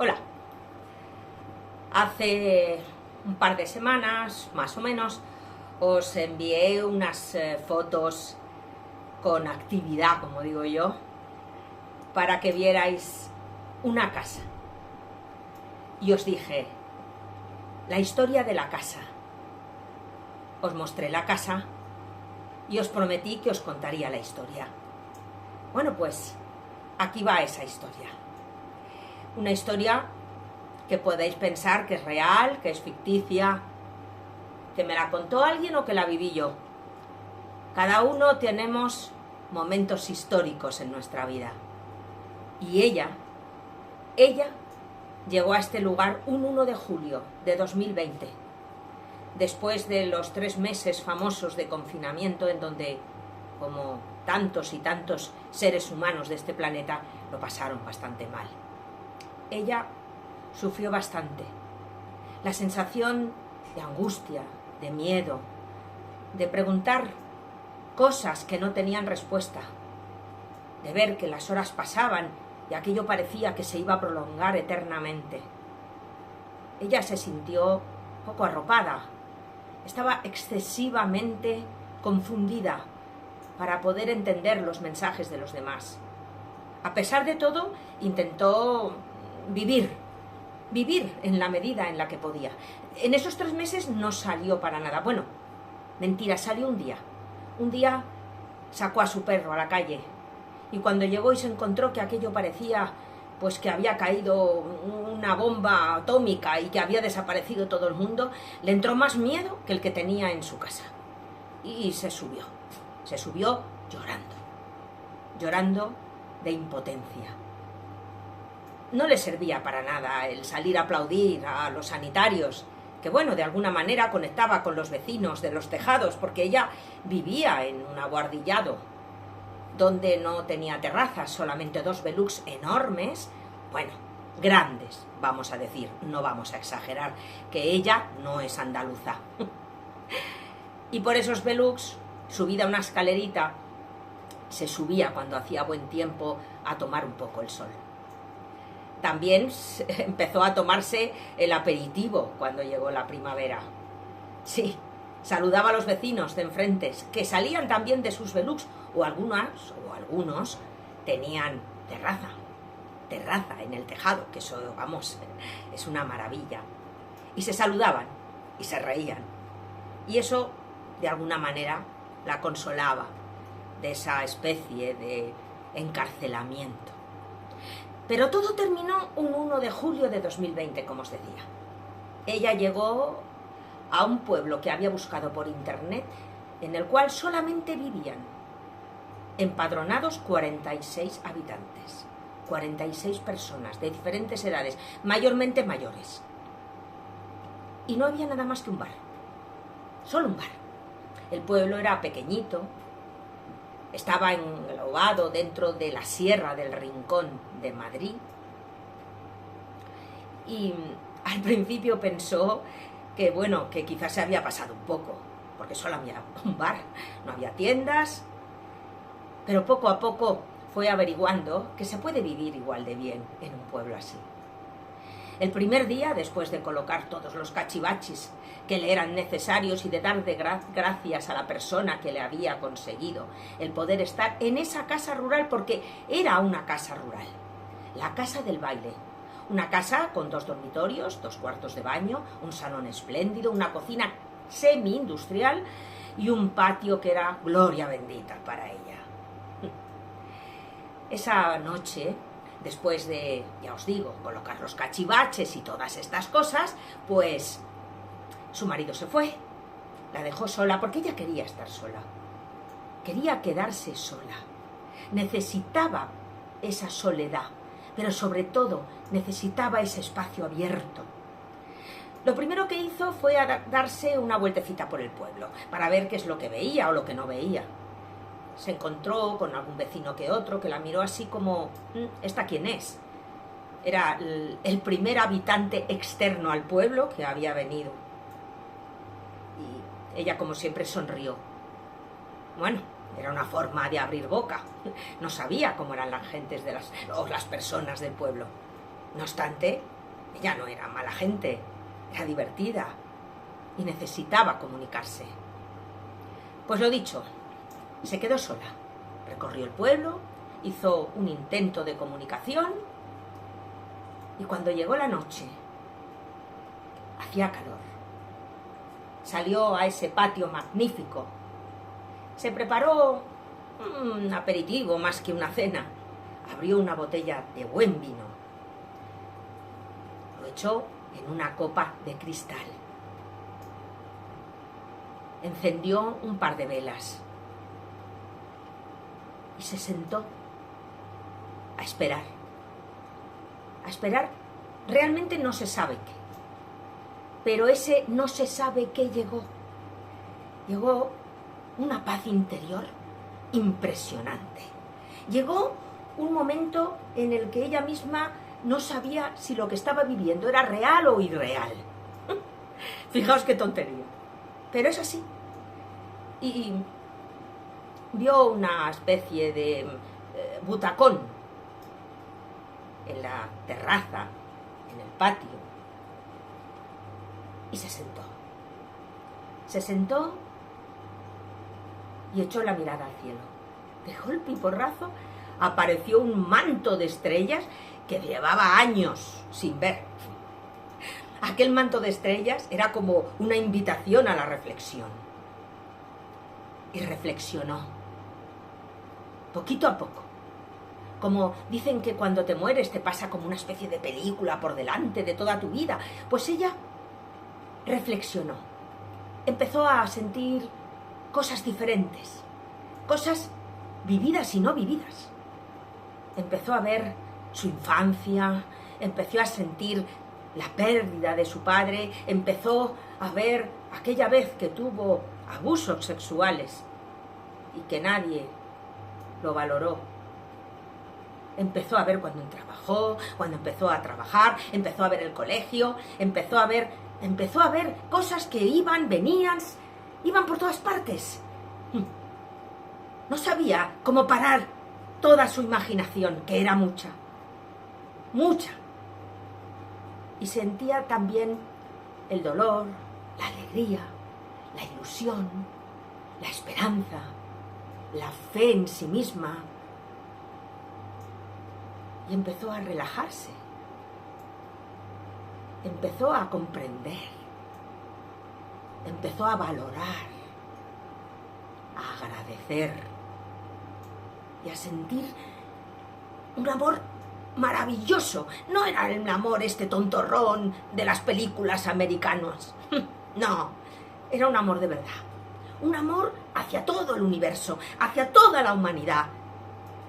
Hola, hace un par de semanas, más o menos, os envié unas fotos con actividad, como digo yo, para que vierais una casa. Y os dije, la historia de la casa. Os mostré la casa y os prometí que os contaría la historia. Bueno, pues aquí va esa historia. Una historia que podéis pensar que es real, que es ficticia, que me la contó alguien o que la viví yo. Cada uno tenemos momentos históricos en nuestra vida. Y ella llegó a este lugar un 1 de julio de 2020, después de los 3 meses famosos de confinamiento en donde, como tantos y tantos seres humanos de este planeta, lo pasaron bastante mal. Ella sufrió bastante. La sensación de angustia, de miedo, de preguntar cosas que no tenían respuesta, de ver que las horas pasaban y aquello parecía que se iba a prolongar eternamente. Ella se sintió poco arropada, estaba excesivamente confundida para poder entender los mensajes de los demás. A pesar de todo, intentó vivir en la medida en la que podía. En esos 3 meses no salió para nada. Bueno, mentira, salió un día. Un día sacó a su perro a la calle y cuando llegó y se encontró que aquello parecía pues que había caído una bomba atómica y que había desaparecido todo el mundo, le entró más miedo que el que tenía en su casa. Y se subió llorando de impotencia. No le servía para nada el salir a aplaudir a los sanitarios, que bueno, de alguna manera conectaba con los vecinos de los tejados, porque ella vivía en un abuhardillado, donde no tenía terrazas, solamente 2 Velux enormes, bueno, grandes, vamos a decir, no vamos a exagerar, que ella no es andaluza. Y por esos Velux, subida una escalerita, se subía cuando hacía buen tiempo a tomar un poco el sol. También empezó a tomarse el aperitivo cuando llegó la primavera. Sí, saludaba a los vecinos de enfrente, que salían también de sus Velux, o algunos tenían terraza en el tejado, que eso, vamos, es una maravilla. Y se saludaban y se reían. Y eso, de alguna manera, la consolaba de esa especie de encarcelamiento. Pero todo terminó un 1 de julio de 2020, como os decía. Ella llegó a un pueblo que había buscado por internet, en el cual solamente vivían empadronados 46 habitantes, 46 personas de diferentes edades, mayormente mayores. Y no había nada más que un bar, solo un bar. El pueblo era pequeñito, estaba englobado dentro de la Sierra del Rincón de Madrid. Y al principio pensó que, bueno, que quizás se había pasado un poco, porque solo había un bar, no había tiendas. Pero poco a poco fue averiguando que se puede vivir igual de bien en un pueblo así. El primer día, después de colocar todos los cachivachis que le eran necesarios y de dar de gracias a la persona que le había conseguido el poder estar en esa casa rural, porque era una casa rural, la casa del baile, una casa con 2 dormitorios, 2 cuartos de baño, un salón espléndido, una cocina semi-industrial y un patio que era gloria bendita para ella. Esa noche, después de, ya os digo, colocar los cachivaches y todas estas cosas, pues su marido se fue, la dejó sola, porque ella quería estar sola, quería quedarse sola, necesitaba esa soledad, pero sobre todo necesitaba ese espacio abierto. Lo primero que hizo fue darse una vueltecita por el pueblo, para ver qué es lo que veía o lo que no veía. Se encontró con algún vecino que otro, que la miró así como, ¿esta quién es? Era el primer habitante externo al pueblo que había venido. Y ella, como siempre, sonrió. Bueno, era una forma de abrir boca. No sabía cómo eran las gentes de las personas del pueblo. No obstante, ella no era mala gente, era divertida y necesitaba comunicarse. Pues lo dicho, se quedó sola, recorrió el pueblo, hizo un intento de comunicación y cuando llegó la noche, hacía calor. Salió a ese patio magnífico, se preparó un aperitivo más que una cena, abrió una botella de buen vino, lo echó en una copa de cristal, encendió un par de velas y se sentó a esperar. A esperar, realmente no se sabe qué, pero ese no se sabe qué llegó. Llegó una paz interior impresionante. Llegó un momento en el que ella misma no sabía si lo que estaba viviendo era real o irreal. Fijaos qué tontería, pero es así. Y vio una especie de butacón en la terraza, en el patio, y se sentó. Se sentó y echó la mirada al cielo. De golpe y porrazo apareció un manto de estrellas que llevaba años sin ver. Aquel manto de estrellas era como una invitación a la reflexión. Y reflexionó, poquito a poco. Como dicen que cuando te mueres te pasa como una especie de película por delante de toda tu vida, pues ella reflexionó. Empezó a sentir cosas diferentes, cosas vividas y no vividas. Empezó a ver su infancia, empezó a sentir la pérdida de su padre, empezó a ver aquella vez que tuvo abusos sexuales y que nadie lo valoró. Empezó a ver cuando trabajó, cuando empezó a trabajar, empezó a ver el colegio, empezó a ver cosas que iban, venían, iban por todas partes. No sabía cómo parar toda su imaginación, que era mucha, mucha. Y sentía también el dolor, la alegría, la ilusión, la esperanza, la fe en sí misma. Y empezó a relajarse, empezó a comprender, empezó a valorar, a agradecer y a sentir un amor maravilloso. No era el amor este tontorrón de las películas americanas, no, era un amor de verdad, un amor hacia todo el universo, hacia toda la humanidad,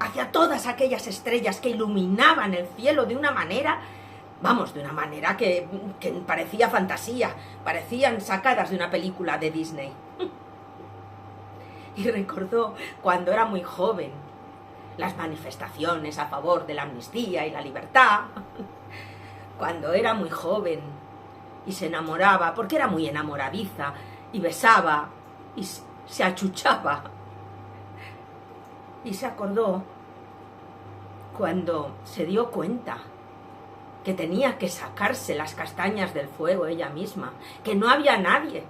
hacia todas aquellas estrellas que iluminaban el cielo de una manera, vamos, de una manera que parecía fantasía, parecían sacadas de una película de Disney. Y recordó cuando era muy joven las manifestaciones a favor de la amnistía y la libertad, cuando era muy joven y se enamoraba, porque era muy enamoradiza, y besaba y se achuchaba. Y se acordó cuando se dio cuenta que tenía que sacarse las castañas del fuego ella misma, que no había nadie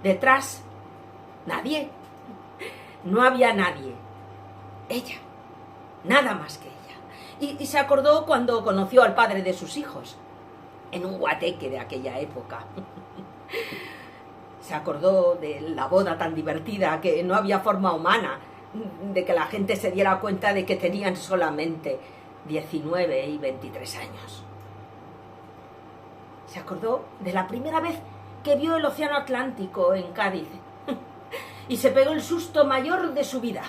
detrás, nadie, no había nadie, ella, nada más que ella. Y se acordó cuando conoció al padre de sus hijos, en un guateque de aquella época. Se acordó de la boda tan divertida, que no había forma humana de que la gente se diera cuenta de que tenían solamente 19 y 23 años. Se acordó de la primera vez que vio el océano Atlántico en Cádiz y se pegó el susto mayor de su vida,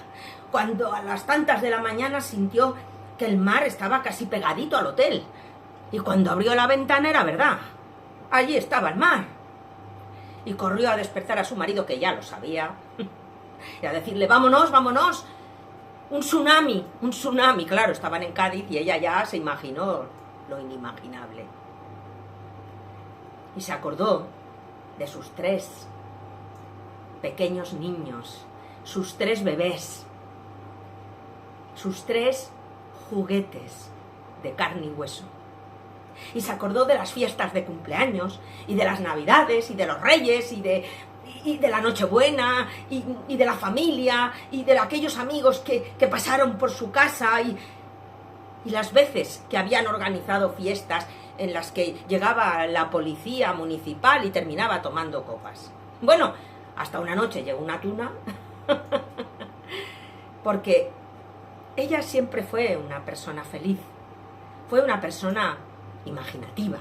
cuando a las tantas de la mañana sintió que el mar estaba casi pegadito al hotel, y cuando abrió la ventana era verdad, allí estaba el mar, y corrió a despertar a su marido, que ya lo sabía, y a decirle, vámonos, vámonos, un tsunami, claro, estaban en Cádiz y ella ya se imaginó lo inimaginable. Y se acordó de sus 3 pequeños niños, sus 3 bebés, sus 3 juguetes de carne y hueso. Y se acordó de las fiestas de cumpleaños, y de las navidades, y de los reyes, y de la Nochebuena, y de la familia, y de aquellos amigos que pasaron por su casa, y las veces que habían organizado fiestas en las que llegaba la policía municipal y terminaba tomando copas. Bueno, hasta una noche llegó una tuna, porque ella siempre fue una persona feliz, fue una persona imaginativa,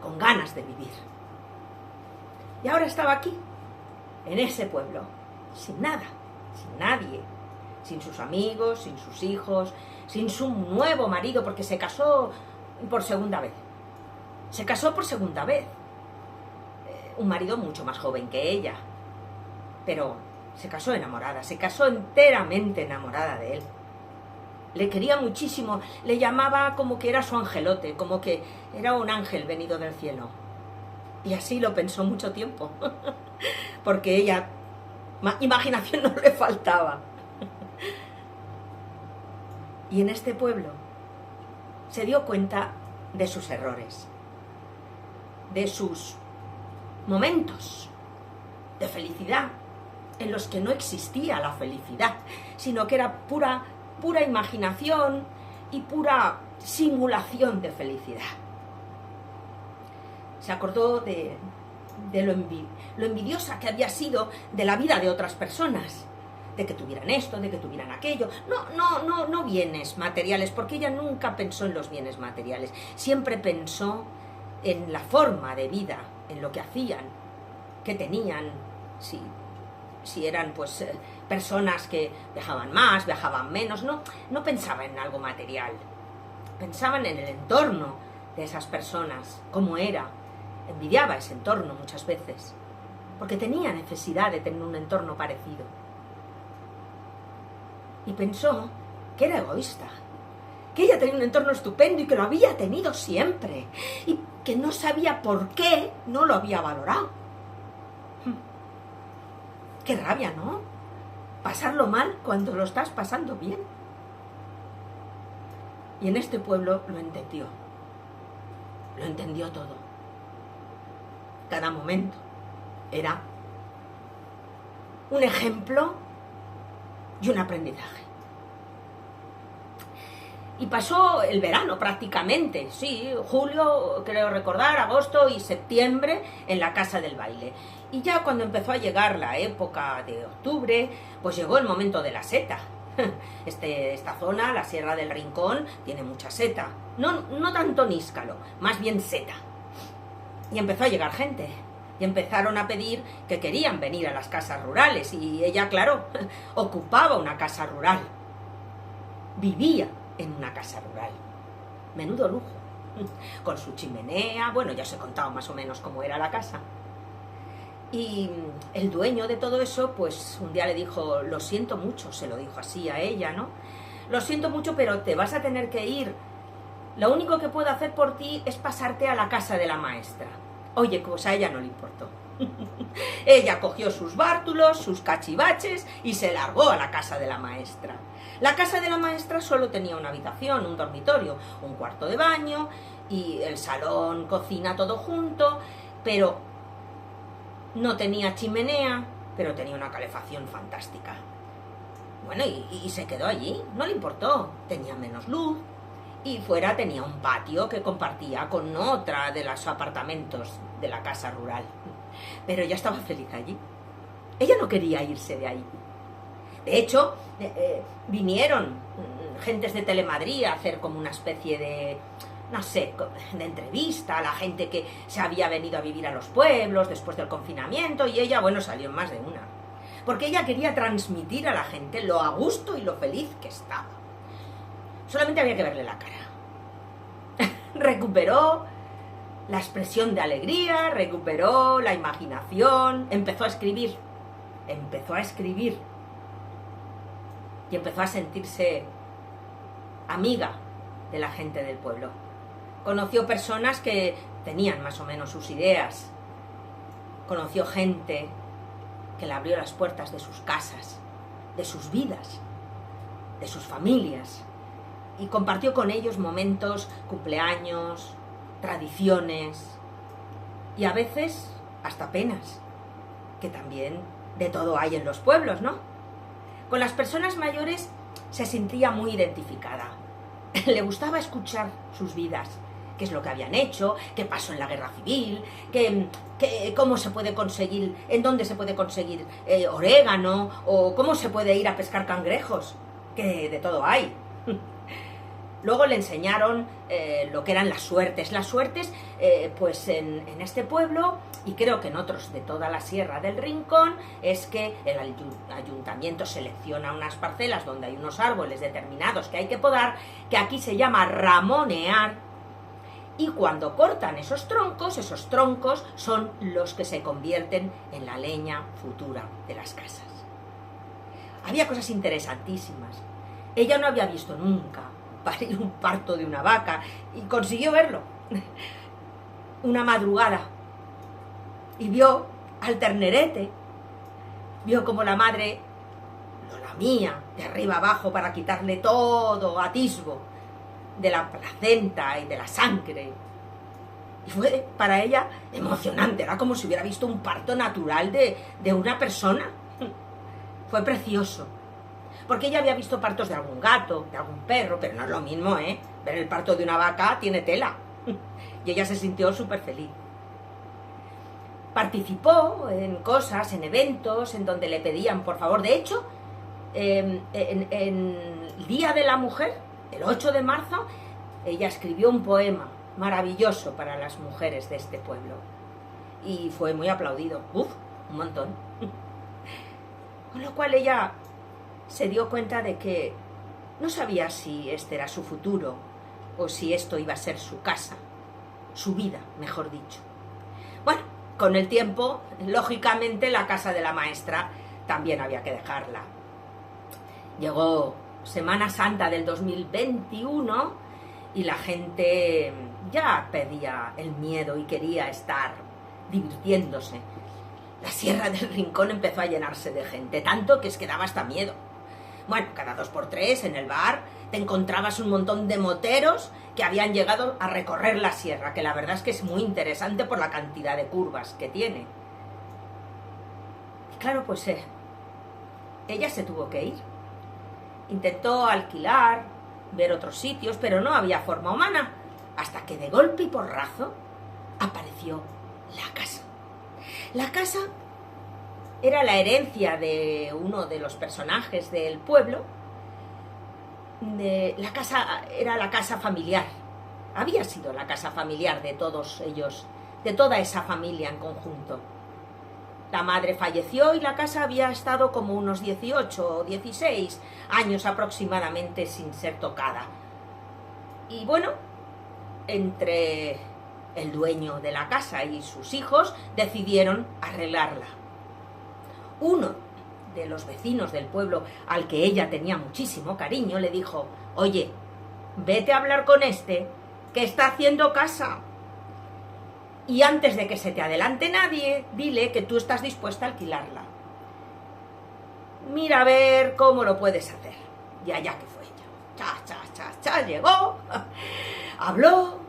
con ganas de vivir. Y ahora estaba aquí, en ese pueblo, sin nada, sin nadie, sin sus amigos, sin sus hijos, sin su nuevo marido, porque se casó por segunda vez. Se casó por segunda vez. Un marido mucho más joven que ella, pero se casó enamorada, se casó enteramente enamorada de él. Le quería muchísimo, le llamaba como que era su angelote, como que era un ángel venido del cielo. Y así lo pensó mucho tiempo, porque ella, imaginación no le faltaba. Y en este pueblo se dio cuenta de sus errores, de sus momentos de felicidad, en los que no existía la felicidad, sino que era pura imaginación y pura simulación de felicidad. Se acordó de lo envidiosa que había sido de la vida de otras personas, de que tuvieran esto, de que tuvieran aquello. No bienes materiales, porque ella nunca pensó en los bienes materiales, siempre pensó en la forma de vida, en lo que hacían, que tenían, si eran pues personas que viajaban más, viajaban menos, no pensaba en algo material, pensaban en el entorno de esas personas, cómo era, envidiaba ese entorno muchas veces, porque tenía necesidad de tener un entorno parecido. Y pensó que era egoísta, que ella tenía un entorno estupendo y que lo había tenido siempre, y que no sabía por qué no lo había valorado. Qué rabia, ¿no? Pasarlo mal cuando lo estás pasando bien. Y en este pueblo lo entendió todo. Cada momento era un ejemplo y un aprendizaje. Y pasó el verano prácticamente, sí, julio, creo recordar, agosto y septiembre en la casa del baile. Y ya cuando empezó a llegar la época de octubre, pues llegó el momento de la seta. Esta zona, la Sierra del Rincón, tiene mucha seta. No tanto níscalo, más bien seta. Y empezó a llegar gente. Y empezaron a pedir que querían venir a las casas rurales. Y ella, claro, ocupaba una casa rural. Vivía en una casa rural. Menudo lujo. Con su chimenea, bueno, ya os he contado más o menos cómo era la casa. Y el dueño de todo eso, pues un día le dijo, lo siento mucho, se lo dijo así a ella, ¿no? Lo siento mucho, pero te vas a tener que ir. Lo único que puedo hacer por ti es pasarte a la casa de la maestra. Oye, pues a ella no le importó. Ella cogió sus bártulos, sus cachivaches y se largó a la casa de la maestra. La casa de la maestra solo tenía una habitación, un dormitorio, un cuarto de baño y el salón, cocina, todo junto, pero no tenía chimenea, pero tenía una calefacción fantástica. Bueno, y se quedó allí, no le importó, tenía menos luz, y fuera tenía un patio que compartía con otra de los apartamentos de la casa rural. Pero ella estaba feliz allí. Ella no quería irse de ahí. De hecho, vinieron gentes de Telemadrid a hacer como una especie de, no sé, de entrevista a la gente que se había venido a vivir a los pueblos después del confinamiento, y ella, bueno, salió en más de una. Porque ella quería transmitir a la gente lo a gusto y lo feliz que estaba. Solamente había que verle la cara. Recuperó la expresión de alegría, recuperó la imaginación, empezó a escribir. Y empezó a sentirse amiga de la gente del pueblo. Conoció personas que tenían más o menos sus ideas. Conoció gente que le abrió las puertas de sus casas, de sus vidas, de sus familias. Y compartió con ellos momentos, cumpleaños, tradiciones y a veces hasta penas, que también de todo hay en los pueblos, ¿no? Con las personas mayores se sentía muy identificada. Le gustaba escuchar sus vidas, qué es lo que habían hecho, qué pasó en la guerra civil, cómo se puede conseguir, en dónde se puede conseguir orégano, o cómo se puede ir a pescar cangrejos, que de todo hay. Luego le enseñaron lo que eran las suertes. Las suertes, pues en este pueblo, y creo que en otros de toda la Sierra del Rincón, es que el ayuntamiento selecciona unas parcelas donde hay unos árboles determinados que hay que podar, que aquí se llama ramonear, y cuando cortan esos troncos son los que se convierten en la leña futura de las casas. Había cosas interesantísimas. Ella no había visto nunca parir un parto de una vaca y consiguió verlo una madrugada y vio al ternerete, vio como la madre lo lamía de arriba abajo para quitarle todo atisbo de la placenta y de la sangre, y fue para ella emocionante, era como si hubiera visto un parto natural de una persona. Fue precioso, porque ella había visto partos de algún gato, de algún perro, pero no es lo mismo, ¿eh? Ver el parto de una vaca tiene tela. Y ella se sintió súper feliz. Participó en cosas, en eventos, en donde le pedían, por favor. De hecho, en el Día de la Mujer, el 8 de marzo, ella escribió un poema maravilloso para las mujeres de este pueblo. Y fue muy aplaudido. ¡Uf! Un montón. Con lo cual ella se dio cuenta de que no sabía si este era su futuro o si esto iba a ser su casa, su vida, mejor dicho. Bueno, con el tiempo, lógicamente, la casa de la maestra también había que dejarla. Llegó Semana Santa del 2021 y la gente ya perdía el miedo y quería estar divirtiéndose. La Sierra del Rincón empezó a llenarse de gente, tanto que es que daba hasta miedo. Bueno, cada 2x3 en el bar te encontrabas un montón de moteros que habían llegado a recorrer la sierra, que la verdad es que es muy interesante por la cantidad de curvas que tiene. Y claro, pues ella se tuvo que ir. Intentó alquilar, ver otros sitios, pero no había forma humana, hasta que de golpe y porrazo apareció la casa. La casa era la herencia de uno de los personajes del pueblo. La casa era la casa familiar. Había sido la casa familiar de todos ellos, de toda esa familia en conjunto. La madre falleció y la casa había estado como unos 18 o 16 años aproximadamente sin ser tocada. Y bueno, entre el dueño de la casa y sus hijos decidieron arreglarla. Uno de los vecinos del pueblo, al que ella tenía muchísimo cariño, le dijo: oye, vete a hablar con este, que está haciendo casa. Y antes de que se te adelante nadie, dile que tú estás dispuesta a alquilarla. Mira a ver cómo lo puedes hacer. Y allá que fue ella. Llegó, habló.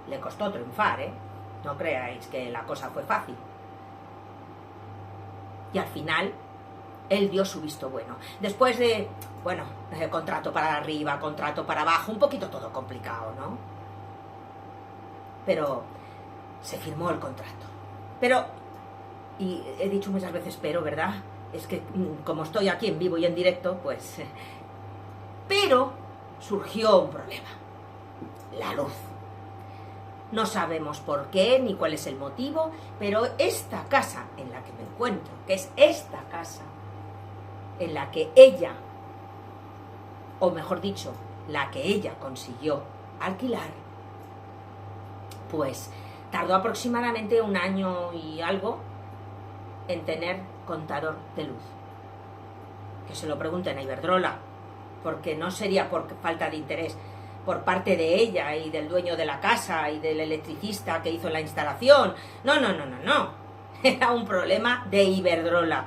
Le costó triunfar, ¿eh? No creáis que la cosa fue fácil. Y al final, él dio su visto bueno. Después de, bueno, contrato para arriba, contrato para abajo, un poquito todo complicado, ¿no? Pero se firmó el contrato. Pero, y he dicho muchas veces pero, ¿verdad? Es que como estoy aquí en vivo y en directo, pues... Pero surgió un problema. La luz. No sabemos por qué ni cuál es el motivo, pero esta casa en la que me encuentro, que es esta casa en la que ella, o mejor dicho, la que ella consiguió alquilar, pues tardó aproximadamente 1 año y algo en tener contador de luz. Que se lo pregunten a Iberdrola, porque no sería por falta de interés por parte de ella y del dueño de la casa y del electricista que hizo la instalación. No. Era un problema de Iberdrola.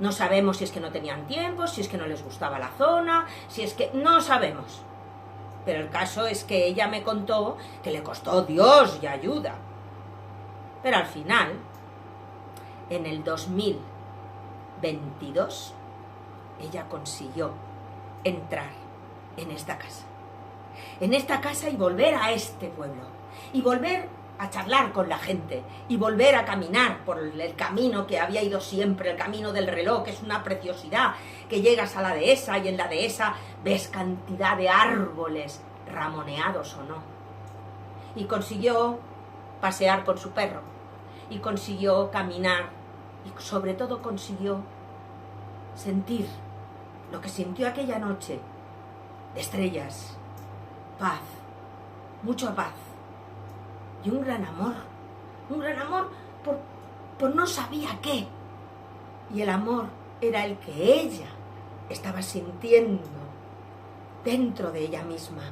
No sabemos si es que no tenían tiempo, si es que no les gustaba la zona, si es que... No sabemos. Pero el caso es que ella me contó que le costó Dios y ayuda. Pero al final, en el 2022, ella consiguió entrar en esta casa. En esta casa y volver a este pueblo. Y volver a charlar con la gente. Y volver a caminar por el camino que había ido siempre, el camino del reloj, que es una preciosidad. Que llegas a la dehesa y en la dehesa ves cantidad de árboles, ramoneados o no. Y consiguió pasear con su perro. Y consiguió caminar. Y sobre todo consiguió sentir lo que sintió aquella noche de estrellas, paz, mucha paz y un gran amor por no sabía qué. Y el amor era el que ella estaba sintiendo dentro de ella misma.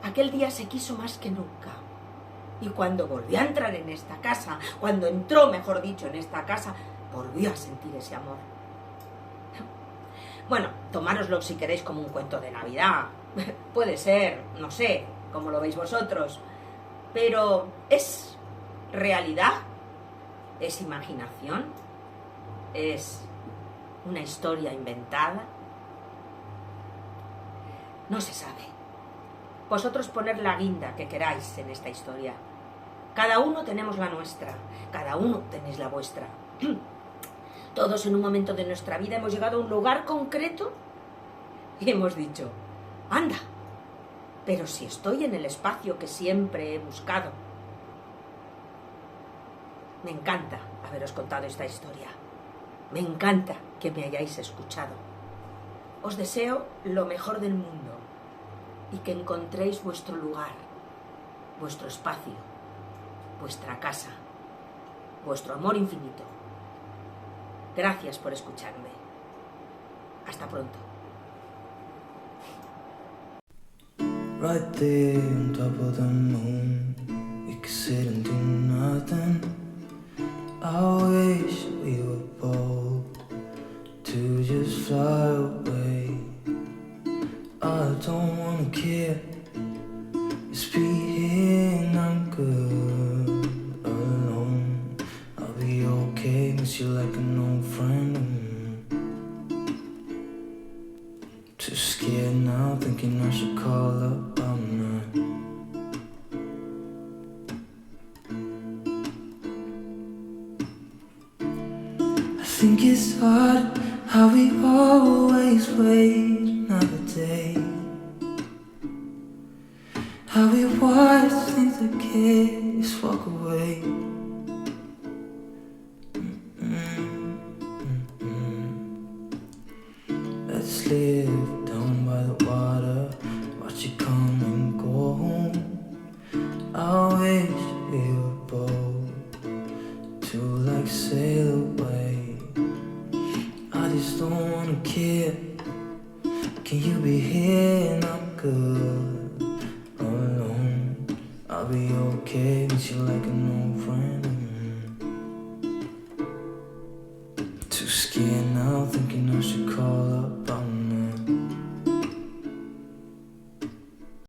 Aquel día se quiso más que nunca. Y cuando volvió a entrar en esta casa, cuando entró, mejor dicho, en esta casa, volvió a sentir ese amor. Bueno, tomároslo si queréis como un cuento de Navidad. Puede ser, no sé, como lo veis vosotros. Pero ¿es realidad? ¿Es imaginación? ¿Es una historia inventada? No se sabe. Vosotros poner la guinda que queráis en esta historia. Cada uno tenemos la nuestra, cada uno tenéis la vuestra. Todos en un momento de nuestra vida hemos llegado a un lugar concreto y hemos dicho, anda, pero si estoy en el espacio que siempre he buscado. Me encanta haberos contado esta historia. Me encanta que me hayáis escuchado. Os deseo lo mejor del mundo y que encontréis vuestro lugar, vuestro espacio, vuestra casa, vuestro amor infinito. Gracias por escucharme. Hasta pronto. Right there on top of the moon, we could sit and do nothing. I wish we were bold to just fly away. I don't wanna care, just be here and I'm good alone. I'll be okay, miss you like an old friend. Too scared now, thinking I should call up, I'm not. I think it's hard how we always wait another day. How we watch things that can't just walk away. Let's live down by the water, watch it come and go home. I wish we were bold to like sail away. I just don't wanna care. Can you be here and I'm good alone? I'll be okay, miss you like an old friend.